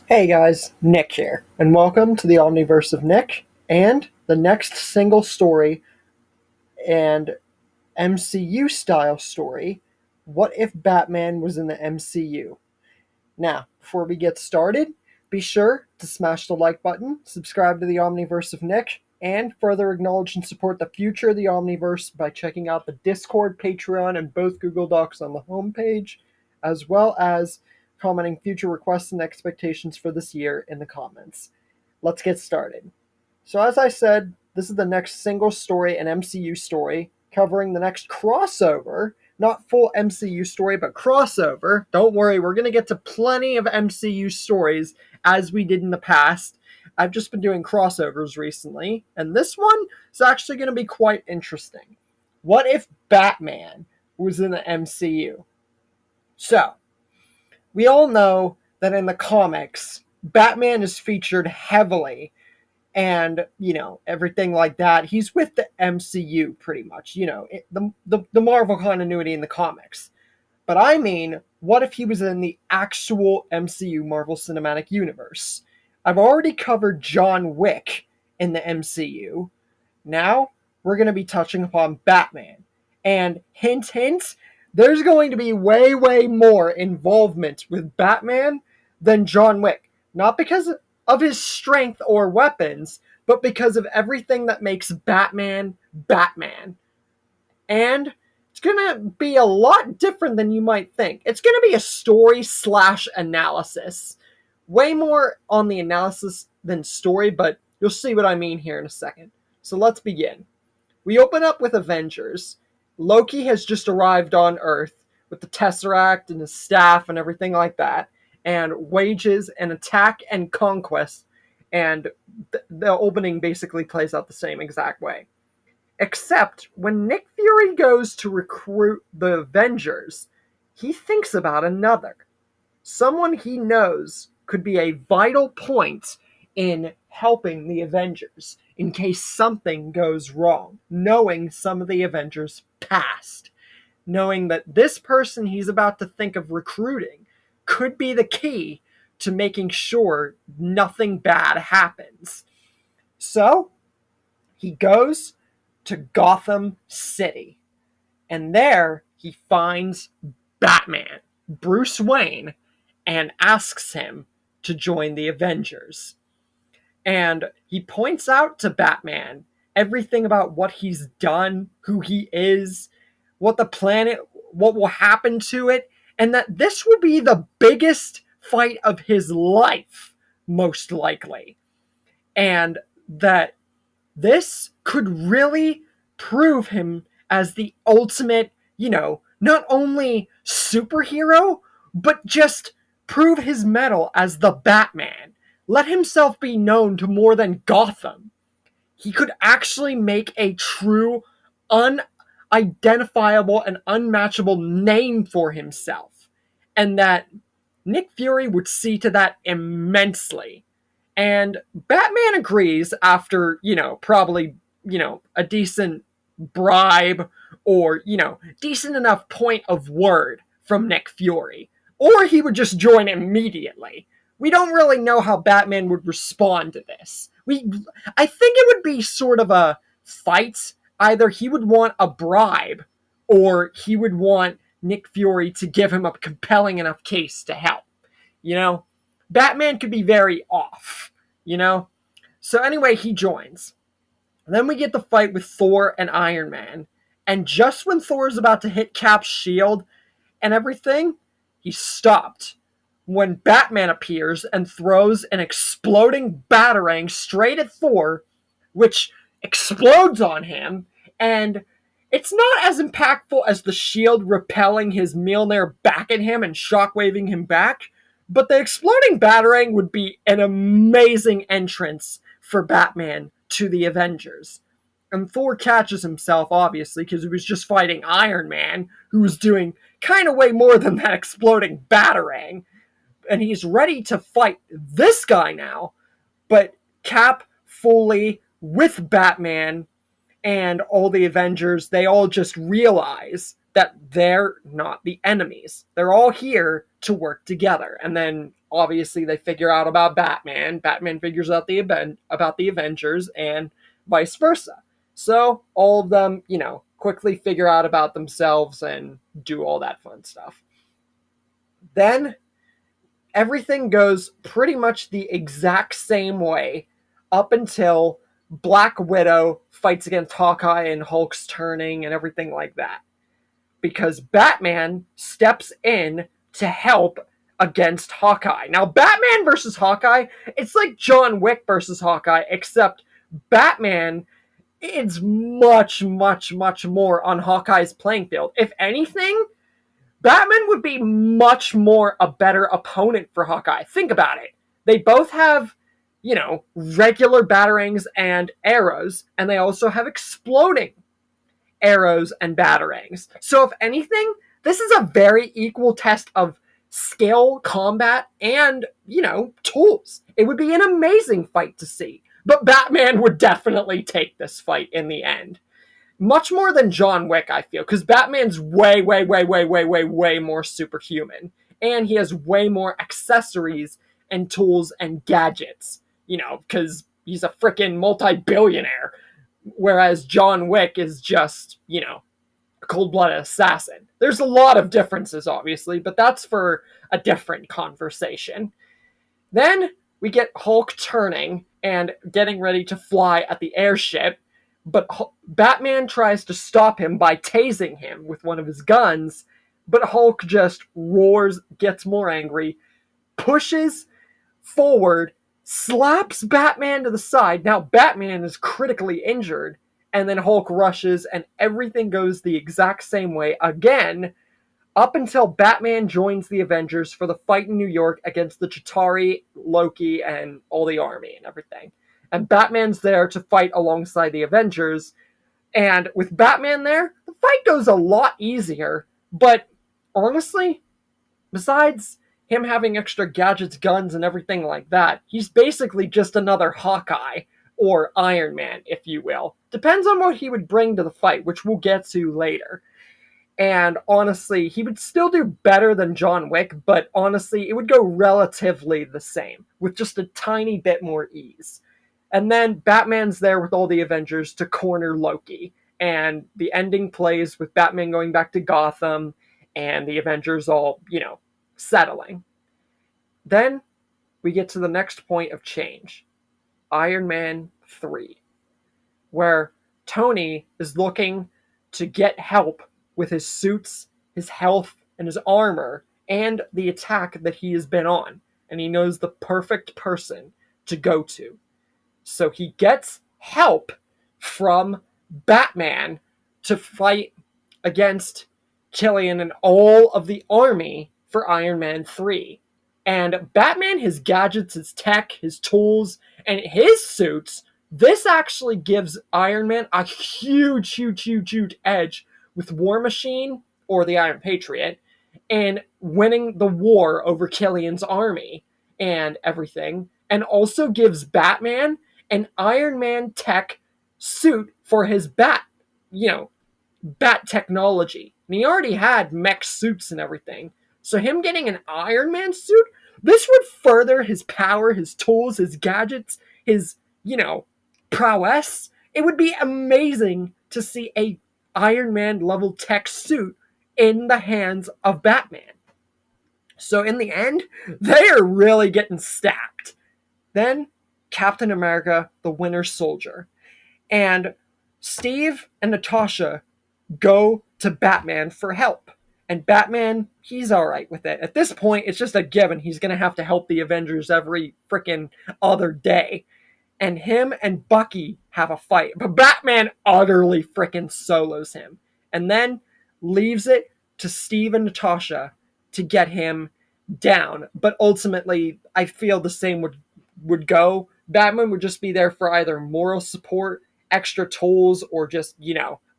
Hey guys, Nick here, and welcome to the omniverse of Nick and the next single story and MCU style story. What if Batman was in the MCU? Now, before we get started, be sure to smash the like button, subscribe to the Omniverse of Nick, and further acknowledge and support the future of the Omniverse by checking out the Discord, Patreon, and both Google Docs on the homepage, as well as commenting future requests and expectations for this year in the comments. Let's get started. So, as I said, this is the next single story and MCU story covering the next crossover. Not full MCU story, but crossover. Don't worry, we're going to get to plenty of MCU stories as we did in the past. I've just been doing crossovers recently, and this one is actually going to be quite interesting. What if Batman was in the MCU? So, we all know that in the comics, Batman is featured heavily and everything like that. He's with the MCU pretty much, the Marvel continuity in the comics. But I mean, what if he was in the actual MCU Marvel Cinematic Universe? I've already covered John Wick in the MCU. Now we're going to be touching upon Batman. And hint hint, there's going to be way more involvement with Batman than John Wick. Not because of his strength or weapons, but because of everything that makes Batman Batman. And it's going to be a lot different than you might think. It's going to be a story slash analysis. Way more on the analysis than story, but you'll see what I mean here in a second. So let's begin. We open up with Avengers. Loki has just arrived on Earth with the Tesseract and his staff and everything like that, and wages an attack and conquest, and the opening basically plays out the same exact way. Except when Nick Fury goes to recruit the Avengers, he thinks about another. Someone he knows could be a vital point in helping the Avengers in case something goes wrong, knowing some of the Avengers' past, knowing that this person he's about to think of recruiting could be the key to making sure nothing bad happens. So, he goes to Gotham City, and there he finds Batman, Bruce Wayne, and asks him to join the Avengers. And he points out to Batman everything about what he's done, who he is, what the planet, what will happen to it, and that this will be the biggest fight of his life, most likely. And that this could really prove him as the ultimate, not only superhero, but just prove his mettle as the Batman. Let himself be known to more than Gotham. He could actually make a true, unidentifiable, and unmatchable name for himself. And that Nick Fury would see to that immensely. And Batman agrees after, probably, a decent bribe or, decent enough point of word from Nick Fury. Or he would just join immediately. We don't really know how Batman would respond to this. I think it would be sort of a fight. Either he would want a bribe or he would want Nick Fury to give him a compelling enough case to help. You know, Batman could be very off, So anyway, he joins. Then we get the fight with Thor and Iron Man. And just when Thor is about to hit Cap's shield and everything, he's stopped when Batman appears and throws an exploding batarang straight at Thor, which explodes on him, and it's not as impactful as the shield repelling his Mjolnir back at him and shockwaving him back, but the exploding batarang would be an amazing entrance for Batman to the Avengers. And Thor catches himself, obviously, because he was just fighting Iron Man, who was doing kind of way more than that exploding batarang. And he's ready to fight this guy now, but Cap fully with Batman and all the Avengers, they all just realize that they're not the enemies. They're all here to work together. And then obviously they figure out about Batman. Batman figures out about the Avengers, and vice versa. So all of them, quickly figure out about themselves and do all that fun stuff. Then everything goes pretty much the exact same way up until Black Widow fights against Hawkeye and Hulk's turning and everything like that. Because Batman steps in to help against Hawkeye. Now, Batman versus Hawkeye, it's like John Wick versus Hawkeye, except Batman is much, much, much more on Hawkeye's playing field. If anything, Batman would be much more a better opponent for Hawkeye. Think about it. They both have, regular batarangs and arrows, and they also have exploding arrows and batarangs. So if anything, this is a very equal test of skill, combat, and, tools. It would be an amazing fight to see. But Batman would definitely take this fight in the end. Much more than John Wick, I feel, because Batman's way, way, way, way, way, way, way more superhuman. And he has way more accessories and tools and gadgets, because he's a freaking multi-billionaire. Whereas John Wick is just, a cold-blooded assassin. There's a lot of differences, obviously, but that's for a different conversation. Then we get Hulk turning and getting ready to fly at the airship, but Batman tries to stop him by tasing him with one of his guns, but Hulk just roars, gets more angry, pushes forward, slaps Batman to the side. Now Batman is critically injured, and then Hulk rushes, and everything goes the exact same way again, up until Batman joins the Avengers for the fight in New York against the Chitauri, Loki, and all the army and everything. And Batman's there to fight alongside the Avengers, and with Batman there, the fight goes a lot easier, but honestly, besides him having extra gadgets, guns, and everything like that, he's basically just another Hawkeye, or Iron Man, if you will. Depends on what he would bring to the fight, which we'll get to later. And honestly, he would still do better than John Wick, but honestly, it would go relatively the same, with just a tiny bit more ease. And then Batman's there with all the Avengers to corner Loki. And the ending plays with Batman going back to Gotham and the Avengers all, settling. Then we get to the next point of change. Iron Man 3. Where Tony is looking to get help with his suits, his health, and his armor, and the attack that he has been on. And he knows the perfect person to go to. So he gets help from Batman to fight against Killian and all of the army for Iron Man 3. And Batman, his gadgets, his tech, his tools, and his suits, this actually gives Iron Man a huge, huge, huge, huge edge with War Machine, or the Iron Patriot, and winning the war over Killian's army and everything. And also gives Batman an Iron Man tech suit for his bat technology. And he already had mech suits and everything. So him getting an Iron Man suit, this would further his power, his tools, his gadgets, his, prowess. It would be amazing to see a Iron Man level tech suit in the hands of Batman. So in the end, they are really getting stacked. Then Captain America, the Winter Soldier. And Steve and Natasha go to Batman for help. And Batman, he's alright with it. At this point, it's just a given. He's going to have to help the Avengers every freaking other day. And him and Bucky have a fight. But Batman utterly freaking solos him. And then leaves it to Steve and Natasha to get him down. But ultimately, I feel the same would go. Batman would just be there for either moral support, extra tools, or just,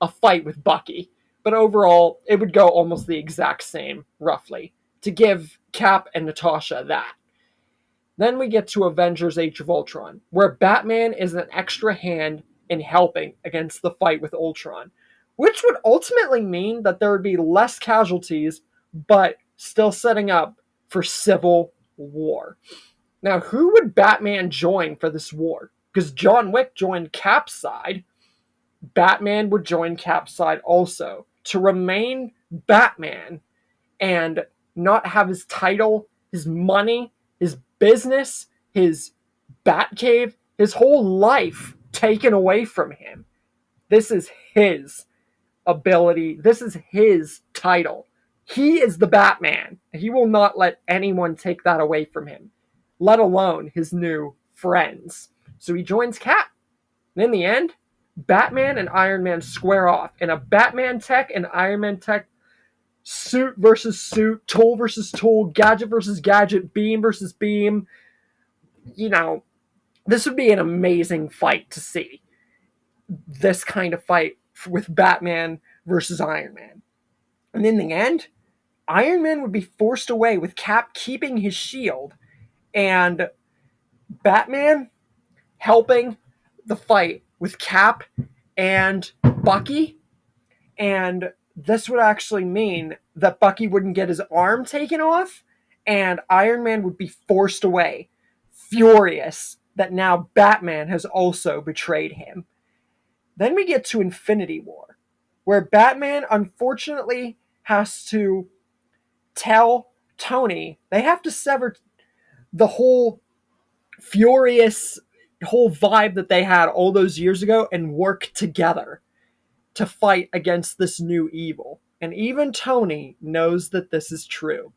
a fight with Bucky. But overall, it would go almost the exact same, roughly, to give Cap and Natasha that. Then we get to Avengers Age of Ultron, where Batman is an extra hand in helping against the fight with Ultron, which would ultimately mean that there would be less casualties, but still setting up for civil war. Now, who would Batman join for this war? Because John Wick joined Cap's side. Batman would join Cap's side also to remain Batman and not have his title, his money, his business, his Batcave, his whole life taken away from him. This is his ability. This is his title. He is the Batman. He will not let anyone take that away from him, let alone his new friends. So he joins Cap. And in the end, Batman and Iron Man square off in a Batman tech and Iron Man tech, suit versus suit, tool versus tool, gadget versus gadget, beam versus beam. You know, this would be an amazing fight to see. This kind of fight with Batman versus Iron Man. And in the end, Iron Man would be forced away with Cap keeping his shield and Batman helping the fight with Cap and Bucky. And this would actually mean that Bucky wouldn't get his arm taken off and Iron Man would be forced away, furious that now Batman has also betrayed him. Then we get to Infinity War, where Batman unfortunately has to tell Tony they have to sever the whole furious whole vibe that they had all those years ago and work together to fight against this new evil. And even Tony knows that this is true.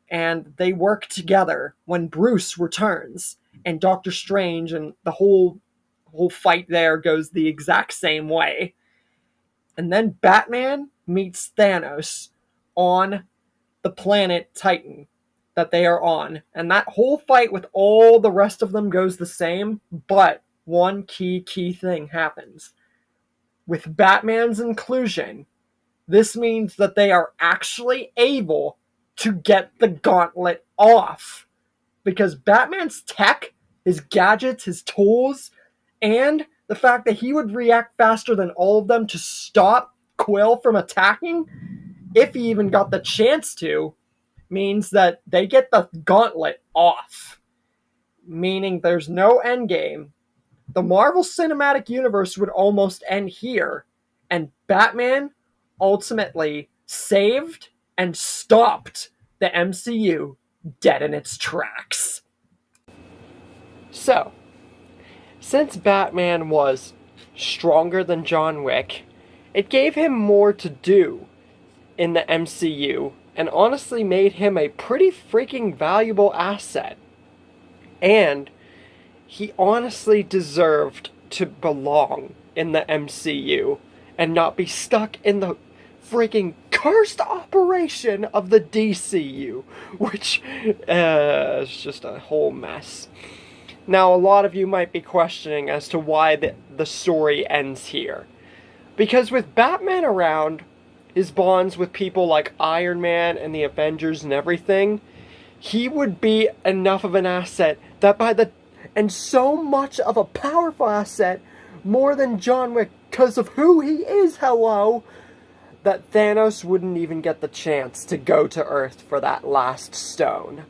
And they work together when Bruce returns and Doctor Strange, and the whole fight there goes the exact same way. And then Batman meets Thanos on the planet Titan that they are on. And that whole fight with all the rest of them goes the same, but one key thing happens. With Batman's inclusion, this means that they are actually able to get the gauntlet off. Because Batman's tech, his gadgets, his tools, and the fact that he would react faster than all of them to stop Quill from attacking, if he even got the chance to, means that they get the gauntlet off. Meaning there's no endgame. The Marvel Cinematic Universe would almost end here, and Batman ultimately saved and stopped the MCU dead in its tracks. So, since Batman was stronger than John Wick, it gave him more to do in the MCU and honestly made him a pretty freaking valuable asset. And he honestly deserved to belong in the MCU and not be stuck in the freaking cursed operation of the DCU, which is just a whole mess. Now, a lot of you might be questioning as to why the story ends here. Because with Batman around, his bonds with people like Iron Man and the Avengers and everything, he would be enough of an asset that and so much of a powerful asset, more than John Wick, because of who he is, hello, that Thanos wouldn't even get the chance to go to Earth for that last stone.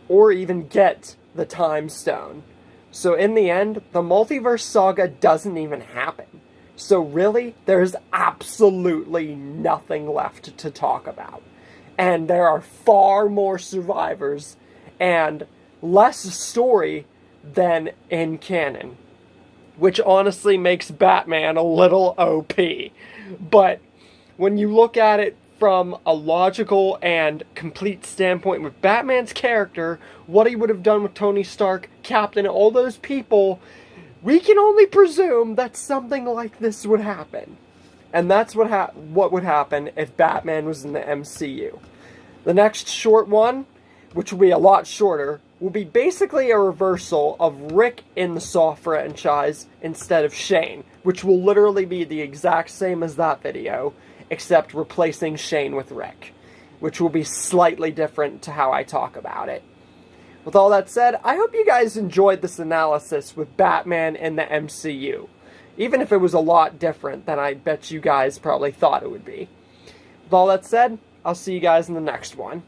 Or even get the Time Stone. So in the end, the multiverse saga doesn't even happen. So really, there's absolutely nothing left to talk about. And there are far more survivors and less story than in canon. Which honestly makes Batman a little OP. But when you look at it from a logical and complete standpoint with Batman's character, what he would have done with Tony Stark, Captain, all those people, we can only presume that something like this would happen. And that's what would happen if Batman was in the MCU. The next short one, which will be a lot shorter, will be basically a reversal of Rick in the Saw franchise instead of Shane, which will literally be the exact same as that video, except replacing Shane with Rick, which will be slightly different to how I talk about it. With all that said, I hope you guys enjoyed this analysis with Batman in the MCU, even if it was a lot different than I bet you guys probably thought it would be. With all that said, I'll see you guys in the next one.